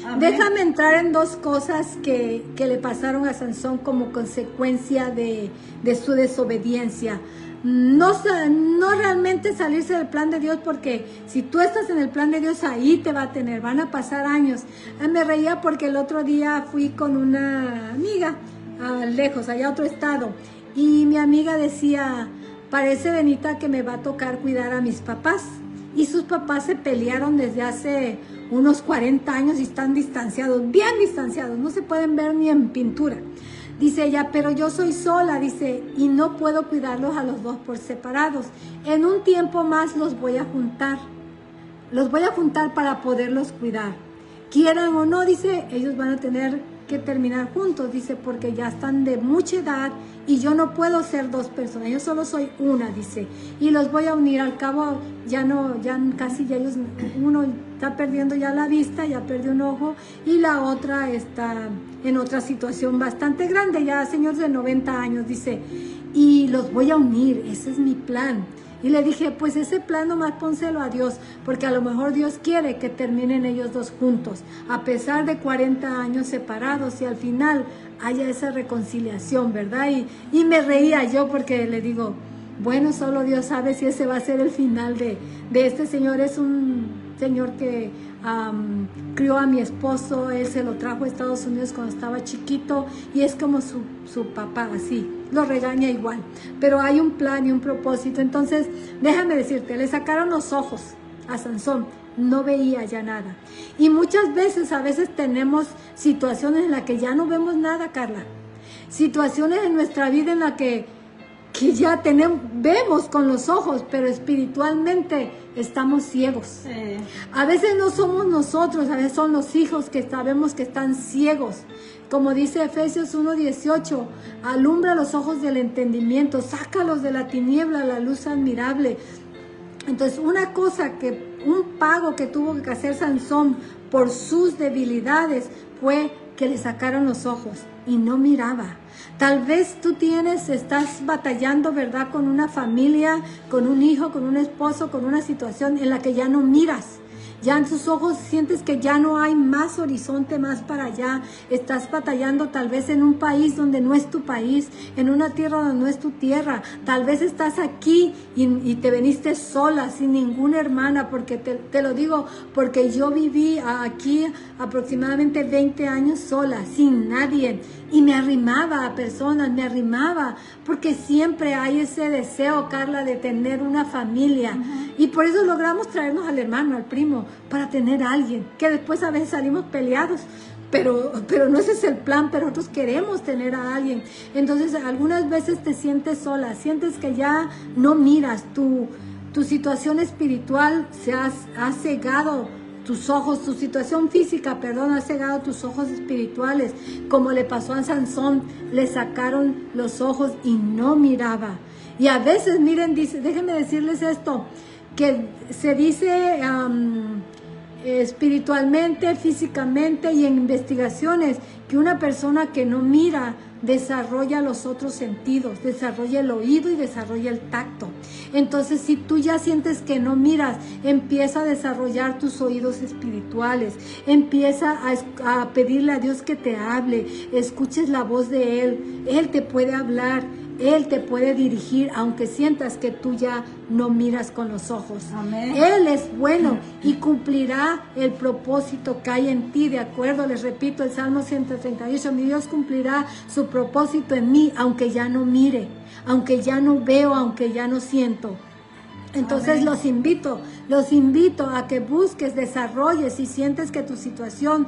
Amén. Déjame entrar en dos cosas que le pasaron a Sansón como consecuencia de su desobediencia. No realmente salirse del plan de Dios, porque si tú estás en el plan de Dios, ahí te va a tener, van a pasar años. Me reía porque el otro día fui con una amiga lejos, allá a otro estado, y mi amiga decía, parece, Benita, que me va a tocar cuidar a mis papás. Y sus papás se pelearon desde hace unos 40 años y están distanciados, bien distanciados, no se pueden ver ni en pintura. Dice ella, pero yo soy sola, dice, y no puedo cuidarlos a los dos por separados. En un tiempo más los voy a juntar. Los voy a juntar para poderlos cuidar. Quieran o no, dice, ellos van a tener que terminar juntos, dice, porque ya están de mucha edad y yo no puedo ser dos personas, yo solo soy una, dice, y los voy a unir. Al cabo casi ellos, uno está perdiendo ya la vista, ya perdió un ojo, y la otra está en otra situación bastante grande, ya señor de 90 años, dice, y los voy a unir, ese es mi plan. Y le dije, pues ese plan nomás pónselo a Dios, porque a lo mejor Dios quiere que terminen ellos dos juntos, a pesar de 40 años separados, y al final haya esa reconciliación, ¿verdad? Y me reía yo porque le digo, bueno, solo Dios sabe si ese va a ser el final de este señor. Es un señor que crió a mi esposo, él se lo trajo a Estados Unidos cuando estaba chiquito, y es como su papá, así, lo regaña igual, pero hay un plan y un propósito. Entonces, déjame decirte, le sacaron los ojos a Sansón, no veía ya nada. Y muchas veces, a veces tenemos situaciones en las que ya no vemos nada, Carla. Situaciones en nuestra vida en las que ya vemos con los ojos, pero espiritualmente estamos ciegos. Sí. A veces no somos nosotros, a veces son los hijos que sabemos que están ciegos. Como dice Efesios 1:18, alumbra los ojos del entendimiento, sácalos de la tiniebla a la luz admirable. Entonces, un pago que tuvo que hacer Sansón por sus debilidades fue que le sacaron los ojos y no miraba. Tal vez tú estás batallando, ¿verdad?, con una familia, con un hijo, con un esposo, con una situación en la que ya no miras. Ya en tus ojos sientes que ya no hay más horizonte, más para allá. Estás batallando tal vez en un país donde no es tu país, en una tierra donde no es tu tierra. Tal vez estás aquí y te veniste sola, sin ninguna hermana, porque te lo digo, porque yo viví aquí aproximadamente 20 años sola, sin nadie. Y me arrimaba a personas, porque siempre hay ese deseo, Carla, de tener una familia. Uh-huh. Y por eso logramos traernos al hermano, al primo, para tener a alguien, que después a veces salimos peleados, pero no ese es el plan, pero nosotros queremos tener a alguien. Entonces, algunas veces te sientes sola, sientes que ya no miras, tu situación espiritual ha cegado tus ojos, tu situación física, ha cegado tus ojos espirituales, como le pasó a Sansón, le sacaron los ojos y no miraba. Y a veces, miren, déjenme decirles esto, que se dice espiritualmente, físicamente y en investigaciones, que una persona que no mira desarrolla los otros sentidos, desarrolla el oído y desarrolla el tacto. Entonces, si tú ya sientes que no miras, empieza a desarrollar tus oídos espirituales, empieza a pedirle a Dios que te hable, escuches la voz de Él te puede hablar, Él te puede dirigir, aunque sientas que tú ya no miras con los ojos. Amén. Él es bueno y cumplirá el propósito que hay en ti, de acuerdo, les repito, el Salmo 138, mi Dios cumplirá su propósito en mí, aunque ya no mire, aunque ya no veo, aunque ya no siento. Entonces Amén. Los invito a que busques, desarrolles, si sientes que tu situación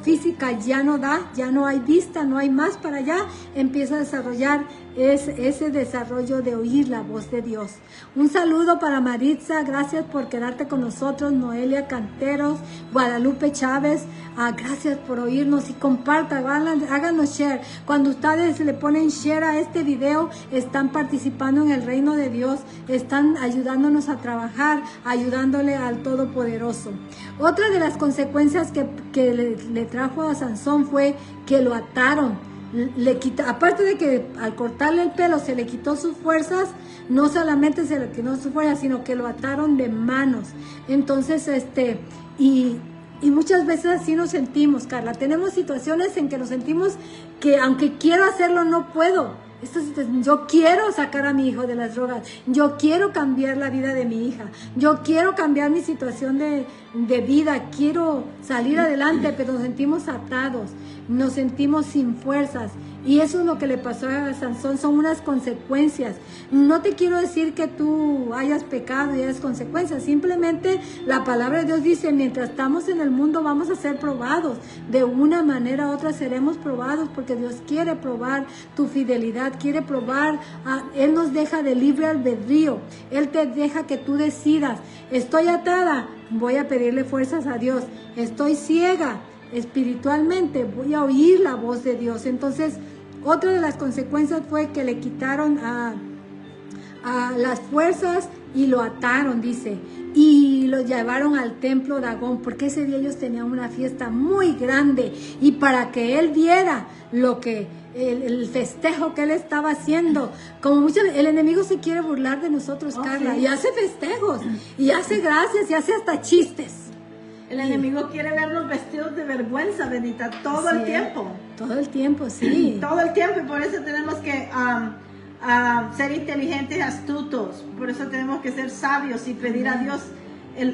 física ya no da, ya no hay vista, no hay más para allá, empieza a desarrollar es ese desarrollo de oír la voz de Dios. Un saludo para Maritza, gracias por quedarte con nosotros. Noelia Canteros, Guadalupe Chávez, gracias por oírnos y compartan, háganos share. Cuando ustedes le ponen share a este video, están participando en el reino de Dios, están ayudándonos a trabajar, ayudándole al Todopoderoso. Otra de las consecuencias que le trajo a Sansón fue que lo ataron. Aparte de que al cortarle el pelo se le quitó sus fuerzas, no solamente se le quitó sus fuerzas, sino que lo ataron de manos. Entonces, y muchas veces así nos sentimos, Carla. Tenemos situaciones en que nos sentimos que aunque quiero hacerlo, no puedo. Yo quiero sacar a mi hijo de las drogas, yo quiero cambiar la vida de mi hija, yo quiero cambiar mi situación de vida, quiero salir adelante, pero nos sentimos atados, nos sentimos sin fuerzas. Y eso es lo que le pasó a Sansón, son unas consecuencias. No te quiero decir que tú hayas pecado y hayas consecuencias, simplemente la palabra de Dios dice, mientras estamos en el mundo vamos a ser probados. De una manera u otra seremos probados porque Dios quiere probar tu fidelidad, quiere probar, Él nos deja de libre albedrío, Él te deja que tú decidas, estoy atada, voy a pedirle fuerzas a Dios, estoy ciega espiritualmente, voy a oír la voz de Dios. Entonces, otra de las consecuencias fue que le quitaron a las fuerzas y lo ataron, dice, y lo llevaron al templo de Dagón, porque ese día ellos tenían una fiesta muy grande, y para que él viera lo que el festejo que él estaba haciendo, como el enemigo se quiere burlar de nosotros, Carla, y hace festejos, y hace gracias, y hace hasta chistes. El enemigo quiere vernos vestidos de vergüenza, Benita, todo el tiempo. Todo el tiempo, sí. Todo el tiempo, y por eso tenemos que ser inteligentes y astutos. Por eso tenemos que ser sabios y pedir a Dios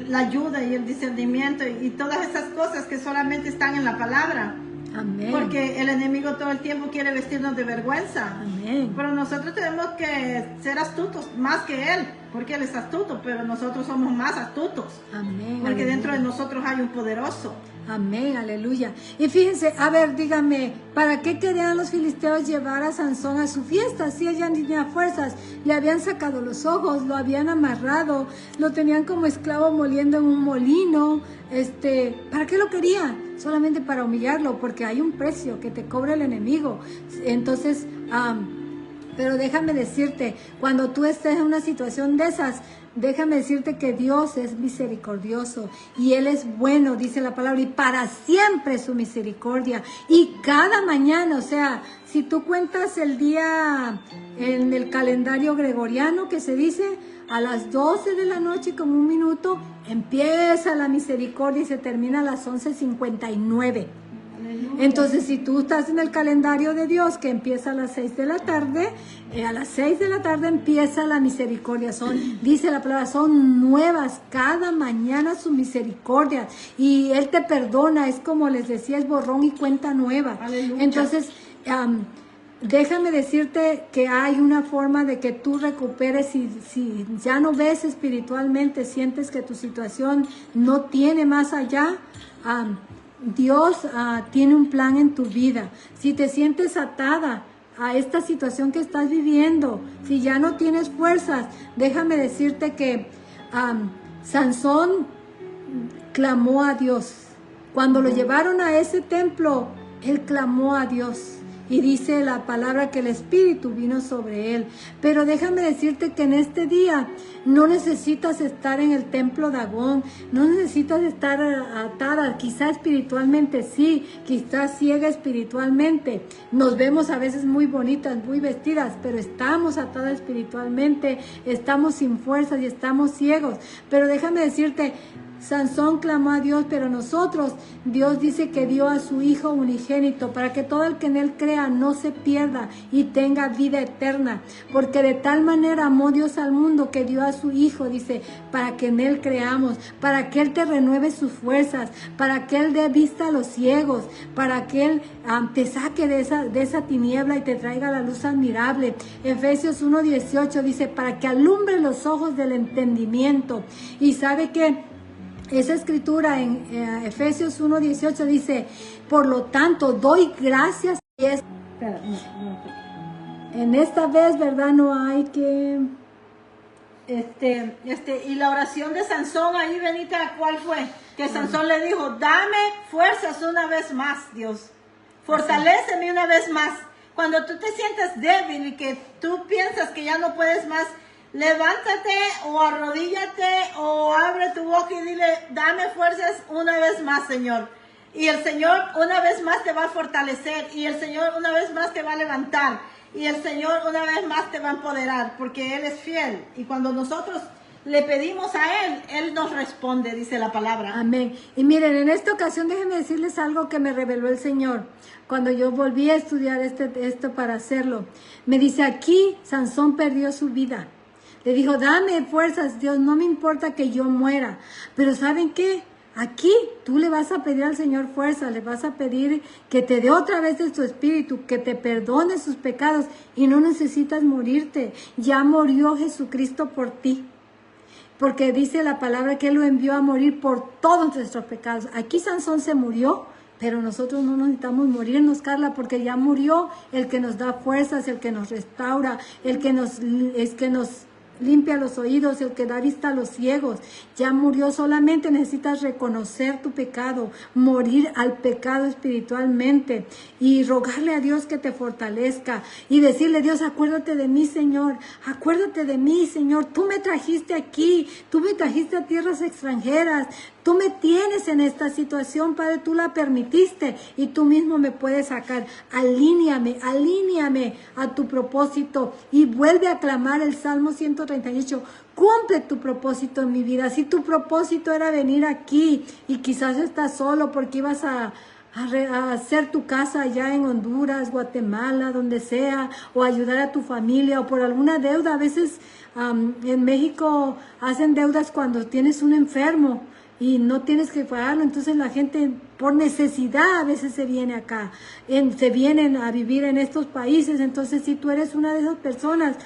la ayuda y el discernimiento y todas esas cosas que solamente están en la palabra. Amén. Porque el enemigo todo el tiempo quiere vestirnos de vergüenza. Amén. Pero nosotros tenemos que ser astutos más que él, porque él es astuto, pero nosotros somos más astutos. Amén. Porque Aleluya. Dentro de nosotros hay un poderoso. Amén, aleluya. Y fíjense, a ver, díganme, ¿para qué querían los filisteos llevar a Sansón a su fiesta? Si ella ni tenía fuerzas, le habían sacado los ojos, lo habían amarrado, lo tenían como esclavo moliendo en un molino. ¿Para qué lo querían? Solamente para humillarlo, porque hay un precio que te cobra el enemigo. Entonces, pero déjame decirte, cuando tú estés en una situación de esas, déjame decirte que Dios es misericordioso y Él es bueno, dice la palabra, y para siempre su misericordia. Y cada mañana, o sea, si tú cuentas el día en el calendario gregoriano que se dice, a las 12 de la noche con 1 minuto, empieza la misericordia y se termina a las 11:59. Entonces, si tú estás en el calendario de Dios que empieza a las 6 de la tarde, a las 6 de la tarde empieza la misericordia. Dice la palabra, son nuevas cada mañana su misericordia. Y Él te perdona, es como les decía, es borrón y cuenta nueva. Aleluya. Entonces, déjame decirte que hay una forma de que tú recuperes. Si ya no ves espiritualmente, sientes que tu situación no tiene más allá, Dios tiene un plan en tu vida. Si te sientes atada a esta situación que estás viviendo, si ya no tienes fuerzas, déjame decirte que Sansón clamó a Dios. Cuando lo llevaron a ese templo, él clamó a Dios. Y dice la palabra que el Espíritu vino sobre él. Pero déjame decirte que en este día no necesitas estar en el templo de Dagón, no necesitas estar atada, quizá espiritualmente sí, quizás ciega espiritualmente. Nos vemos a veces muy bonitas, muy vestidas, pero estamos atadas espiritualmente, estamos sin fuerzas y estamos ciegos. Pero déjame decirte, Sansón clamó a Dios, pero nosotros, Dios dice que dio a su Hijo unigénito para que todo el que en Él crea no se pierda y tenga vida eterna. Porque de tal manera amó Dios al mundo que dio a su Hijo, dice, para que en Él creamos, para que Él te renueve sus fuerzas, para que Él dé vista a los ciegos, para que Él te saque de esa tiniebla y te traiga la luz admirable. Efesios 1:18 dice, para que alumbre los ojos del entendimiento. Y sabe que esa escritura en Efesios 1:18 dice, por lo tanto, doy gracias. En esta vez, ¿verdad? No hay que... Y la oración de Sansón ahí, Benita, ¿cuál fue? Que Sansón le dijo, dame fuerzas una vez más, Dios. Fortaléceme una vez más. Cuando tú te sientas débil y que tú piensas que ya no puedes más, levántate o arrodíllate o abre tu boca y dile, dame fuerzas una vez más, Señor. Y el Señor una vez más te va a fortalecer. Y el Señor una vez más te va a levantar. Y el Señor una vez más te va a empoderar, porque Él es fiel. Y cuando nosotros le pedimos a Él, Él nos responde, dice la palabra. Amén. Y miren, en esta ocasión déjenme decirles algo que me reveló el Señor. Cuando yo volví a estudiar esto para hacerlo, me dice, aquí Sansón perdió su vida. Le dijo, dame fuerzas, Dios, no me importa que yo muera. Pero ¿saben qué? Aquí tú le vas a pedir al Señor fuerza, le vas a pedir que te dé otra vez de su espíritu, que te perdone sus pecados y no necesitas morirte. Ya murió Jesucristo por ti. Porque dice la palabra que Él lo envió a morir por todos nuestros pecados. Aquí Sansón se murió, pero nosotros no necesitamos morirnos, Carla, porque ya murió el que nos da fuerzas, el que nos restaura, el que nos limpia los oídos, el que da vista a los ciegos. Ya murió, solamente necesitas reconocer tu pecado, morir al pecado espiritualmente y rogarle a Dios que te fortalezca y decirle, Dios, acuérdate de mí, Señor, acuérdate de mí, Señor, tú me trajiste aquí, tú me trajiste a tierras extranjeras, tú me tienes en esta situación, Padre, tú la permitiste y tú mismo me puedes sacar. Alíneame a tu propósito y vuelve a clamar el Salmo 138. Cumple tu propósito en mi vida. Si tu propósito era venir aquí y quizás estás solo porque ibas a hacer tu casa allá en Honduras, Guatemala, donde sea, o ayudar a tu familia o por alguna deuda. A veces en México hacen deudas cuando tienes un enfermo y no tienes que pagarlo, entonces la gente por necesidad a veces se viene acá, se vienen a vivir en estos países. Entonces si tú eres una de esas personas,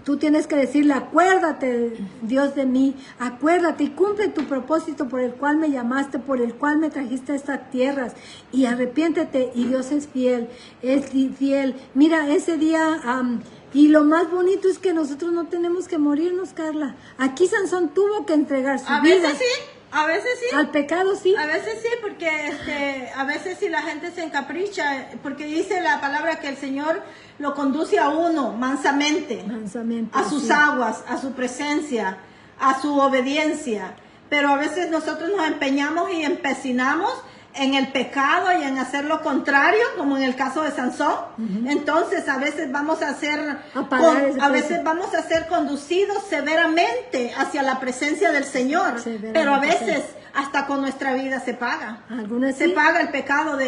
tú tienes que decirle, acuérdate, Dios, de mí, acuérdate y cumple tu propósito por el cual me llamaste, por el cual me trajiste a estas tierras, y arrepiéntete, y Dios es fiel, es fiel. Mira, ese día, y lo más bonito es que nosotros no tenemos que morirnos, Carla. Aquí Sansón tuvo que entregar su vida. A veces sí. Al pecado sí. A veces sí, porque a veces sí la gente se encapricha, porque dice la palabra que el Señor lo conduce a uno mansamente a sus aguas, a su presencia, a su obediencia. Pero a veces nosotros nos empeñamos y empecinamos en el pecado y en hacer lo contrario, como en el caso de Sansón. Entonces a veces vamos a ser conducidos severamente hacia la presencia del Señor, pero a veces hasta con nuestra vida se paga. Se paga el pecado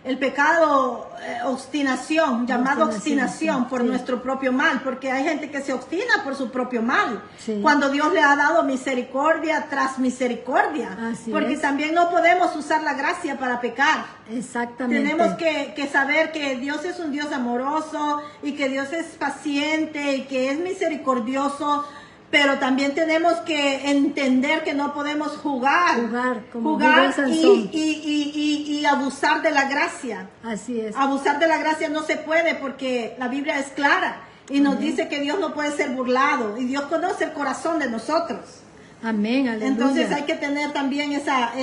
el pecado obstinación, llamado obstinación por nuestro propio mal, porque hay gente que se obstina por su propio mal, cuando Dios le ha dado misericordia tras misericordia, porque también no podemos usar la gracia para pecar. Exactamente. Tenemos que saber que Dios es un Dios amoroso y que Dios es paciente y que es misericordioso. Pero también tenemos que entender que no podemos jugar y abusar de la gracia. Así es. Abusar de la gracia no se puede, porque la Biblia es clara y nos dice que Dios no puede ser burlado y Dios conoce el corazón de nosotros. Amén, aleluya. Entonces hay que tener también esa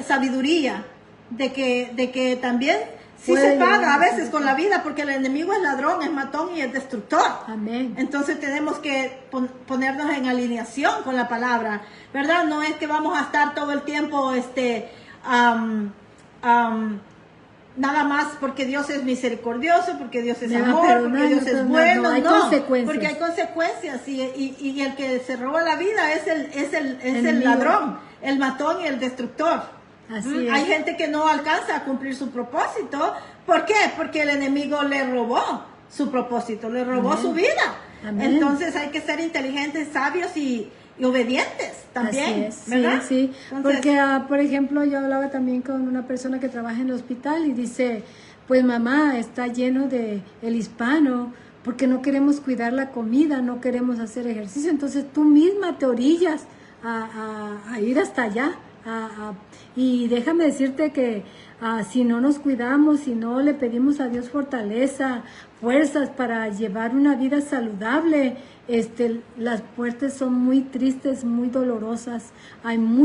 sabiduría de que también sí se paga a veces con la vida, porque el enemigo es ladrón, es matón y es destructor. Amén. Entonces tenemos que ponernos en alineación con la palabra, ¿verdad? No es que vamos a estar todo el tiempo nada más porque Dios es misericordioso, porque Dios es amor, porque Dios es bueno. Hay consecuencias. Porque hay consecuencias y el que se roba la vida es el ladrón, el matón y el destructor. Así es. Hay gente que no alcanza a cumplir su propósito. ¿Por qué? Porque el enemigo le robó su propósito, le robó su vida. Amén. Entonces hay que ser inteligentes, sabios y obedientes también. Así es, ¿verdad? Sí. Entonces, porque, por ejemplo, yo hablaba también con una persona que trabaja en el hospital y dice, pues mamá, está lleno de el hispano, porque no queremos cuidar la comida, no queremos hacer ejercicio. Entonces tú misma te orillas a ir hasta allá, Y déjame decirte que si no nos cuidamos, si no le pedimos a Dios fortaleza, fuerzas para llevar una vida saludable, las muertes son muy tristes, muy dolorosas. Hay una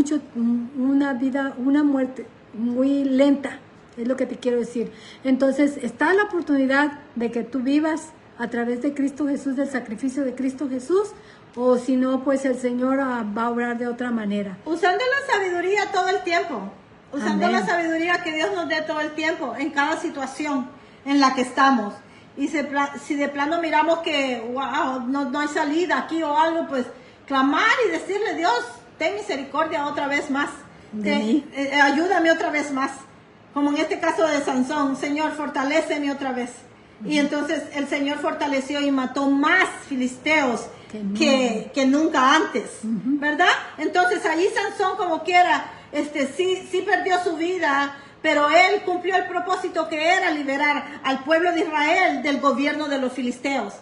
muerte muy lenta, es lo que te quiero decir. Entonces está la oportunidad de que tú vivas a través de Cristo Jesús, del sacrificio de Cristo Jesús, o si no, pues el Señor va a obrar de otra manera. Usando la sabiduría todo el tiempo. Usando Amén. la sabiduría que Dios nos dé todo el tiempo, en cada situación en la que estamos. Y si de plano miramos que, wow, no hay salida aquí o algo, pues clamar y decirle, Dios, ten misericordia otra vez más. Ayúdame otra vez más. Como en este caso de Sansón, Señor, fortaléceme otra vez. Y entonces el Señor fortaleció y mató más filisteos que nunca antes, ¿verdad? Entonces allí Sansón, como quiera, sí perdió su vida, pero él cumplió el propósito que era liberar al pueblo de Israel del gobierno de los filisteos.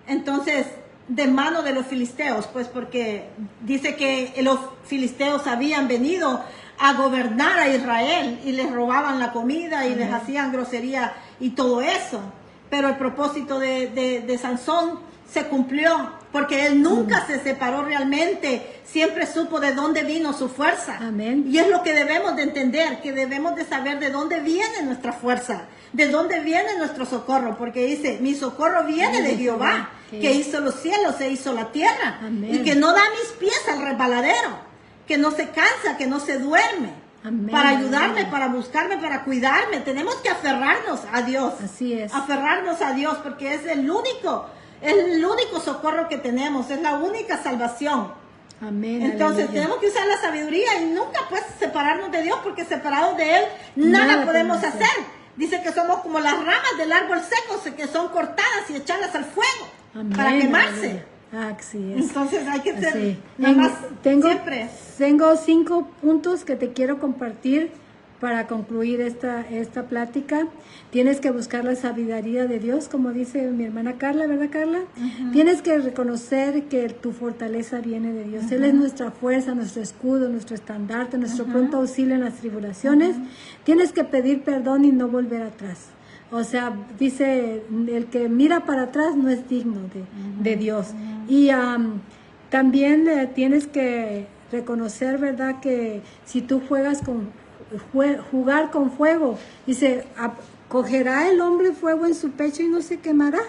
Entonces, de mano de los filisteos, pues porque dice que los filisteos habían venido a gobernar a Israel y les robaban la comida y les hacían grosería y todo eso. Pero el propósito de Sansón se cumplió, porque él nunca se separó realmente, siempre supo de dónde vino su fuerza. Amén. Y es lo que debemos de entender, que debemos de saber de dónde viene nuestra fuerza, de dónde viene nuestro socorro, porque dice, mi socorro viene de Jehová, que hizo los cielos e hizo la tierra. Amén. Y que no da mis pies al resbaladero, que no se cansa, que no se duerme. Amén. Para ayudarme, Amén. para buscarme, para cuidarme. Tenemos que aferrarnos a Dios. Así es. Aferrarnos a Dios, porque es el único socorro que tenemos, es la única salvación. Amén. Entonces Aleluya. tenemos que usar la sabiduría y nunca pues separarnos de Dios, porque separados de Él nada podemos hacer. Dice que somos como las ramas del árbol seco, que son cortadas y echadas al fuego. Amén. Para quemarse. Aleluya. Así es. Entonces hay que ser Así. nada más siempre. Tengo 5 puntos que te quiero compartir para concluir esta plática. Tienes que buscar la sabiduría de Dios, como dice mi hermana Carla, ¿verdad, Carla? Tienes que reconocer que tu fortaleza viene de Dios. Él es nuestra fuerza, nuestro escudo, nuestro estandarte, nuestro pronto auxilio en las tribulaciones. Tienes que pedir perdón y no volver atrás. O sea, dice, el que mira para atrás no es digno de Dios. Y también tienes que reconocer, ¿verdad?, que si tú jugar con fuego, dice, cogerá el hombre fuego en su pecho y no se quemará.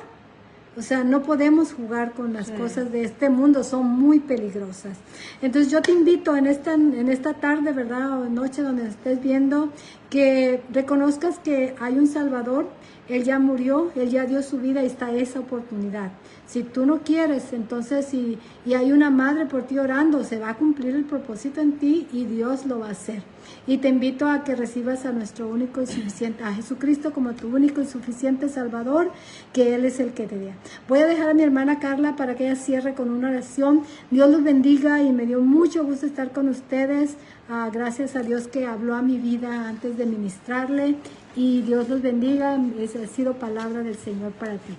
O sea, no podemos jugar con las cosas de este mundo, son muy peligrosas. Entonces yo te invito en esta tarde, ¿verdad?, o noche donde estés viendo, que reconozcas que hay un Salvador. Él ya murió, Él ya dio su vida y está esa oportunidad. Si tú no quieres, entonces, y hay una madre por ti orando, se va a cumplir el propósito en ti y Dios lo va a hacer. Y te invito a que recibas a nuestro único y suficiente, a Jesucristo como tu único y suficiente Salvador, que Él es el que te dé. Voy a dejar a mi hermana Carla para que ella cierre con una oración. Dios los bendiga y me dio mucho gusto estar con ustedes. Gracias a Dios que habló a mi vida antes de ministrarle. Y Dios los bendiga. Esa ha sido palabra del Señor para ti.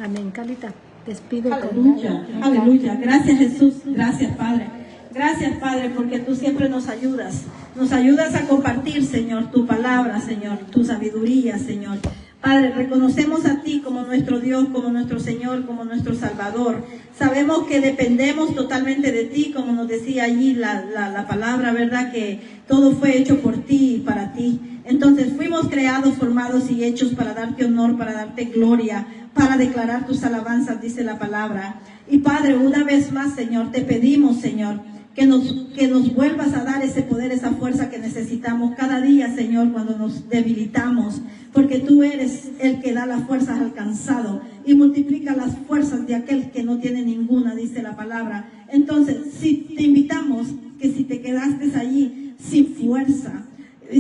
Amén. Carlita, despide. Aleluya, aleluya. Gracias, Jesús. Gracias, Padre. Gracias, Padre, porque tú siempre nos ayudas. Nos ayudas a compartir, Señor, tu palabra, Señor, tu sabiduría, Señor. Padre, reconocemos a ti como nuestro Dios, como nuestro Señor, como nuestro Salvador. Sabemos que dependemos totalmente de ti, como nos decía allí la palabra, ¿verdad? Que todo fue hecho por ti y para ti. Entonces fuimos creados, formados y hechos para darte honor, para darte gloria, para declarar tus alabanzas, dice la palabra. Y Padre, una vez más, Señor, te pedimos, Señor, que nos vuelvas a dar ese poder, esa fuerza que necesitamos cada día, Señor, cuando nos debilitamos, porque tú eres el que da las fuerzas al cansado y multiplica las fuerzas de aquel que no tiene ninguna, dice la palabra. Entonces, si te invitamos, que si te quedaste allí sin fuerza,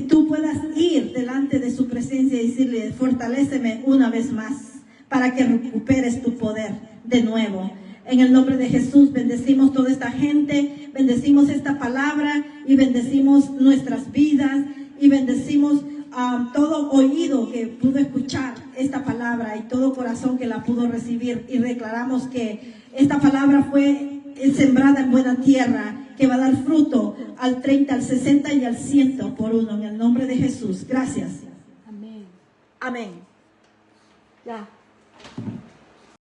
tú puedas ir delante de su presencia y decirle, fortaléceme una vez más, para que recuperes tu poder de nuevo. En el nombre de Jesús bendecimos toda esta gente, bendecimos esta palabra y bendecimos nuestras vidas y bendecimos todo oído que pudo escuchar esta palabra y todo corazón que la pudo recibir, y declaramos que esta palabra fue sembrada en buena tierra que va a dar fruto al 30, al 60 y al 100 por uno, en el nombre de Jesús. Gracias. Amén. Amén. Ya.